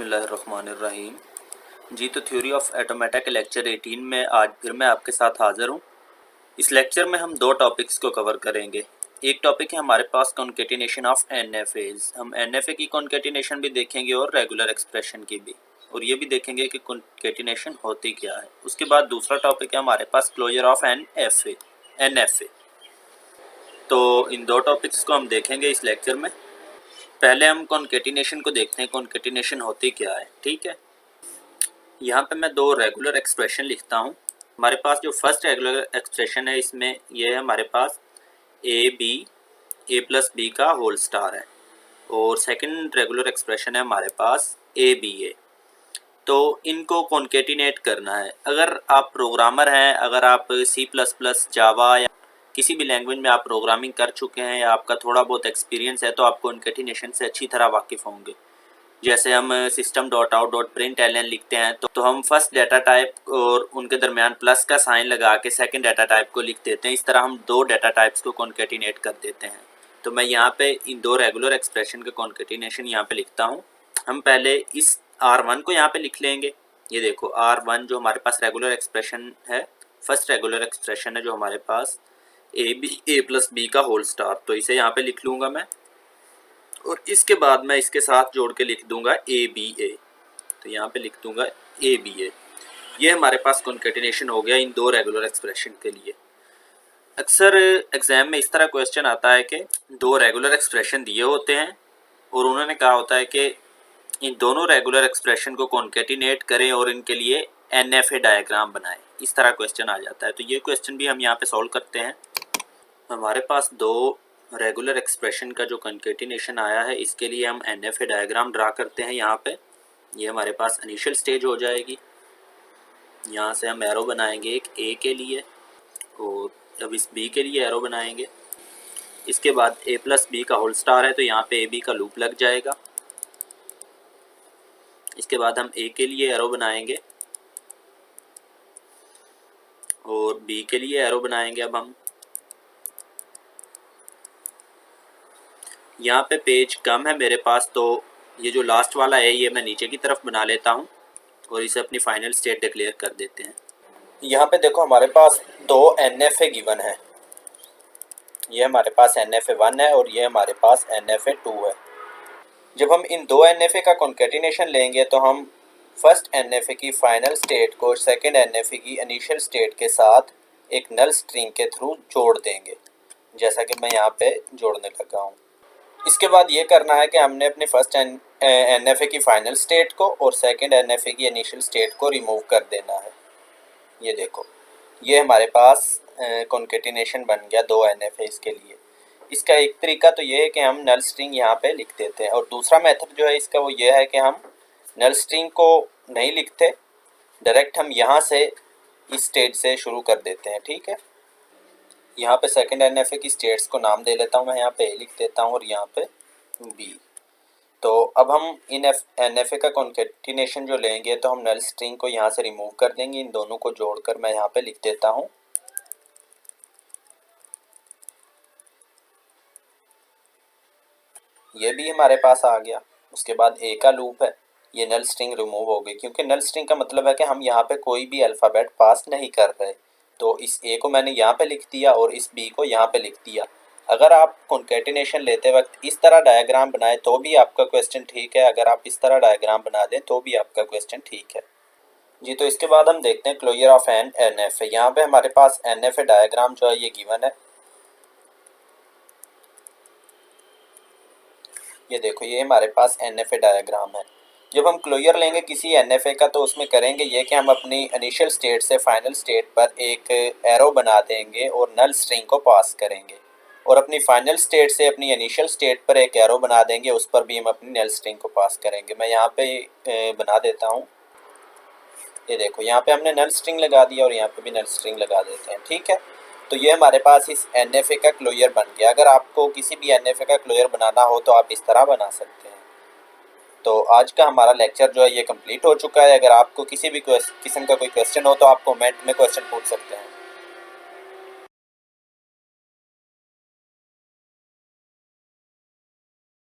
बिस्मिल्लाहिर्रहमानिर्रहीम। जी तो theory of automata के लेक्चर 18 में आज फिर मैं आपके साथ हाज़िर हूँ। इस लेक्चर में हम दो टॉपिक्स को कवर करेंगे। एक टॉपिक है हमारे पास कॉन्केटिनेशन ऑफ एनएफएज। हम एनएफए की कॉन्केटिनेशन भी देखेंगे और रेगुलर एक्सप्रेशन की भी, और ये भी देखेंगे कि कॉन्केटिनेशन होती क्या है। उसके बाद दूसरा टॉपिक है हमारे पास क्लोजर ऑफ एनएफए। तो इन दो टॉपिक्स को हम देखेंगे इस लेक्चर में। पहले हम कॉन्केटिनेशन को देखते हैं, कॉन्केटिनेशन होती क्या है। ठीक है, यहाँ पे मैं दो रेगुलर एक्सप्रेशन लिखता हूँ। हमारे पास जो फर्स्ट रेगुलर एक्सप्रेशन है इसमें ये है हमारे पास ए प्लस बी का होल स्टार है, और सेकंड रेगुलर एक्सप्रेशन है हमारे पास ए बी ए। तो इनको कॉन्केटिनेट करना है। अगर आप प्रोग्रामर हैं, अगर आप सी प्लस प्लस जावा या किसी भी लैंग्वेज में आप प्रोग्रामिंग कर चुके हैं या आपका थोड़ा बहुत एक्सपीरियंस है, तो आप कॉन्केटिनेशन से अच्छी तरह वाकिफ़ होंगे। जैसे हम system.out.println लिखते हैं तो हम फर्स्ट डाटा टाइप और उनके दरमियान प्लस का साइन लगा के सेकंड डाटा टाइप को लिख देते हैं। इस तरह हम दो डाटा टाइप्स को कॉन्केटिनेट कर देते हैं। तो मैं यहाँ पे इन दो रेगुलर एक्सप्रेशन का कॉन्केटिनेशन यहाँ पे लिखता हूँ। हम पहले इस R1 को यहाँ पे लिख लेंगे। ये देखो R1 जो हमारे पास रेगुलर एक्सप्रेशन है, फर्स्ट रेगुलर एक्सप्रेशन है जो हमारे पास ए प्लस बी का होल स्टार, तो इसे यहाँ पे लिख लूँगा मैं, और इसके बाद मैं इसके साथ जोड़ के लिख दूंगा ए बी ए। तो यहाँ पे लिख दूंगा ए बी ए। ये हमारे पास कॉन्केटिनेशन हो गया इन दो रेगुलर एक्सप्रेशन के लिए। अक्सर एग्जाम में इस तरह क्वेश्चन आता है कि दो रेगुलर एक्सप्रेशन दिए होते हैं और उन्होंने कहा होता है कि इन दोनों रेगुलर एक्सप्रेशन को कॉन्केटिनेट करें और इनके लिए एनएफए डायग्राम बनाएं। इस तरह क्वेश्चन आ जाता है। तो ये क्वेश्चन भी हम यहाँ पे सॉल्व करते हैं। हमारे पास दो रेगुलर एक्सप्रेशन का जो कॉन्केटिनेशन आया है, इसके लिए हम एनएफए डायग्राम ड्रा करते हैं। यहाँ पे ये हमारे पास इनिशियल स्टेज हो जाएगी। यहाँ से हम एरो बनाएंगे एक ए के लिए, और अब इस बी के लिए एरो बनाएंगे। इसके बाद ए प्लस बी का होल स्टार है, तो यहाँ पे ए बी का लूप लग जाएगा। इसके बाद हम ए के लिए एरो बनाएंगे और बी के लिए एरो बनाएंगे। अब हम यहाँ पे पेज कम है मेरे पास, तो ये जो लास्ट वाला है ये मैं नीचे की तरफ बना लेता हूँ और इसे अपनी फाइनल स्टेट डिक्लेयर कर देते हैं। यहाँ पे देखो हमारे पास दो एनएफए गिवन है। ये हमारे पास NFA1 है और ये हमारे पास NFA2 है। जब हम इन दो NFA का कॉन्केटिनेशन लेंगे तो हम फर्स्ट NFA की फाइनल स्टेट को सेकंड NFA की इनिशियल स्टेट के साथ एक नल स्ट्रिंग के थ्रू जोड़ देंगे, जैसा कि मैं यहाँ पे जोड़ने लगा हूँ। इसके बाद ये करना है कि हमने अपने फर्स्ट NFA की फाइनल स्टेट को और सेकंड NFA की इनिशियल स्टेट को रिमूव कर देना है। ये देखो, ये हमारे पास कॉन्केटिनेशन बन गया दो NFAs के लिए। इसका एक तरीका तो ये है कि हम नल स्ट्रिंग यहाँ पे लिख देते हैं, और दूसरा मेथड जो है इसका वो ये है कि हम नल स्ट्रिंग को नहीं लिखते, डायरेक्ट हम यहाँ से इस स्टेज से शुरू कर देते हैं। ठीक है, यहाँ पे सेकंड NFA की स्टेट्स को नाम दे लेता हूँ मैं। यहाँ पे ए लिख देता हूँ और यहाँ पे बी। तो अब हम इन NFA का कॉन्केटिनेशन जो लेंगे तो हम नल स्ट्रिंग को यहाँ से रिमूव कर देंगे। इन दोनों को जोड़कर मैं यहाँ पे लिख देता हूँ ये भी हमारे पास आ गया। उसके बाद ए का लूप है, ये नल स्ट्रिंग रिमूव हो गई, क्योंकि नल स्ट्रिंग का मतलब है कि हम यहाँ पे कोई भी अल्फ़ाबेट पास नहीं कर रहे। तो इस ए को मैंने यहाँ पे लिख दिया और इस बी को यहाँ पे लिख दिया। अगर आप कॉन्केटिनेशन लेते वक्त इस तरह डायग्राम बनाए तो भी आपका क्वेश्चन ठीक है, अगर आप इस तरह डायग्राम बना दें तो भी आपका क्वेश्चन ठीक है जी। तो इसके बाद हम देखते हैं क्लोजर ऑफ एन NFA। यहाँ पे हमारे पास NFA डायग्राम जो है ये गिवन है। ये देखो, ये हमारे पास NFA डायग्राम है। जब हम क्लोजर लेंगे किसी NFA का तो उसमें करेंगे ये कि हम अपनी इनिशियल स्टेट से फाइनल स्टेट पर एक एरो बना देंगे और नल स्ट्रिंग को पास करेंगे, और अपनी फाइनल स्टेट से अपनी इनिशियल स्टेट पर एक एरो बना देंगे, उस पर भी हम अपनी नल स्ट्रिंग को पास करेंगे। मैं यहाँ पे बना देता हूँ। ये देखो, यहाँ पे हमने नल स्ट्रिंग लगा दिया और यहाँ पे भी नल स्ट्रिंग लगा देते हैं। ठीक है, तो ये हमारे पास इस NFA का क्लोजर बन गया। अगर आपको किसी भी NFA का क्लोजर बनाना हो तो आप इस तरह बना सकते हैं। तो आज का हमारा लेक्चर जो है ये कंप्लीट हो चुका है। अगर आपको किसी भी किस्म का कोई क्वेश्चन हो तो आप कमेंट में क्वेश्चन पूछ सकते हैं।